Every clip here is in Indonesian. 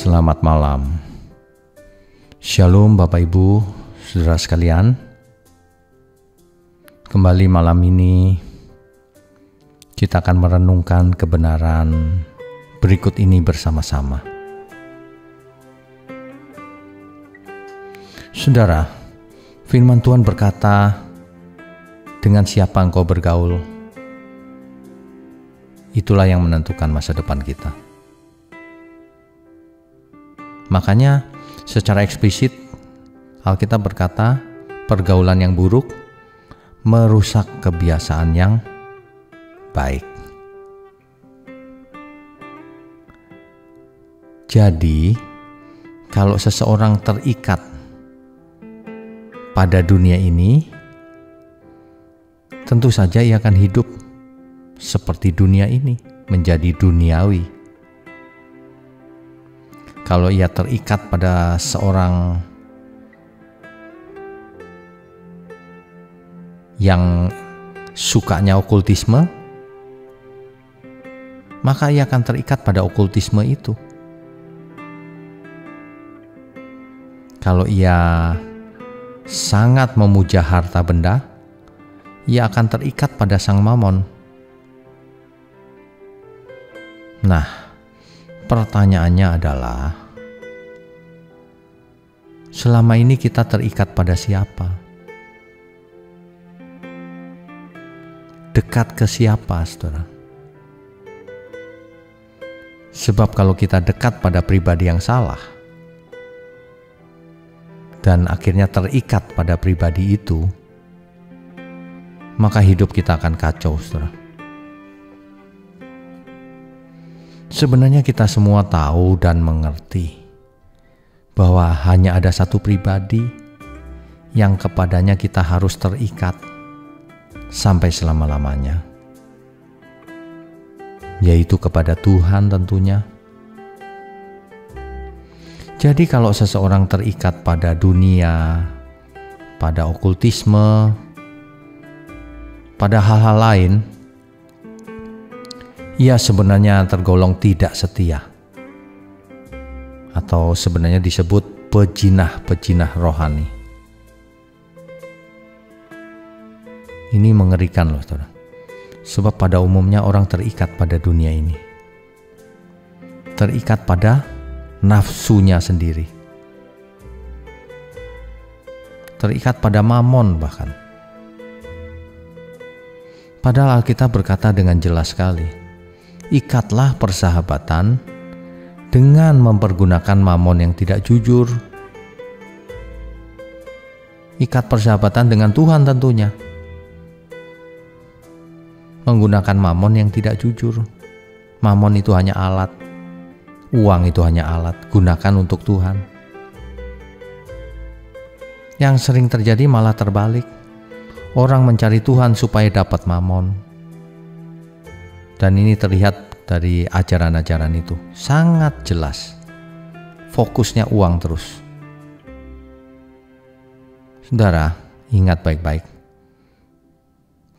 Selamat malam. Shalom Bapak Ibu, saudara sekalian. Kembali malam ini kita akan merenungkan kebenaran berikut ini bersama-sama. Saudara, firman Tuhan berkata, dengan siapa engkau bergaul, itulah yang menentukan masa depan kita. Makanya secara eksplisit Alkitab berkata, pergaulan yang buruk merusak kebiasaan yang baik. Jadi, kalau seseorang terikat pada dunia ini, tentu saja ia akan hidup seperti dunia ini, menjadi duniawi. Kalau ia terikat pada seorang yang sukanya okultisme, maka ia akan terikat pada okultisme itu. Kalau ia sangat memuja harta benda, ia akan terikat pada sang mamon. Nah, pertanyaannya adalah, selama ini kita terikat pada siapa? Dekat ke siapa, saudara? Sebab kalau kita dekat pada pribadi yang salah, dan akhirnya terikat pada pribadi itu, maka hidup kita akan kacau, saudara. Sebenarnya kita semua tahu dan mengerti bahwa hanya ada satu pribadi yang kepadanya kita harus terikat sampai selama-lamanya, yaitu kepada Tuhan tentunya. Jadi kalau seseorang terikat pada dunia, pada okultisme, pada hal-hal lain, ia sebenarnya tergolong tidak setia, atau sebenarnya disebut pejinah-pejinah rohani. Ini mengerikan loh, saudara. Sebab pada umumnya orang terikat pada dunia ini, terikat pada nafsunya sendiri, terikat pada mamon bahkan. Padahal Alkitab berkata dengan jelas sekali, ikatlah persahabatan dengan mempergunakan mamon yang tidak jujur. Ikat persahabatan dengan Tuhan tentunya. Menggunakan mamon yang tidak jujur. Mamon itu hanya alat. Uang itu hanya alat. Gunakan untuk Tuhan. Yang sering terjadi malah terbalik. Orang mencari Tuhan supaya dapat mamon. Dan ini terlihat dari ajaran-ajaran itu sangat jelas, fokusnya uang terus. Saudara, ingat baik-baik,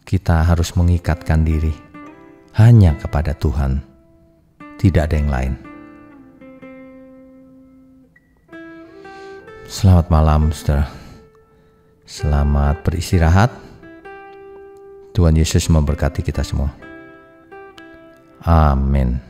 kita harus mengikatkan diri hanya kepada Tuhan, tidak ada yang lain. Selamat malam, saudara. Selamat beristirahat. Tuhan Yesus memberkati kita semua. Amin.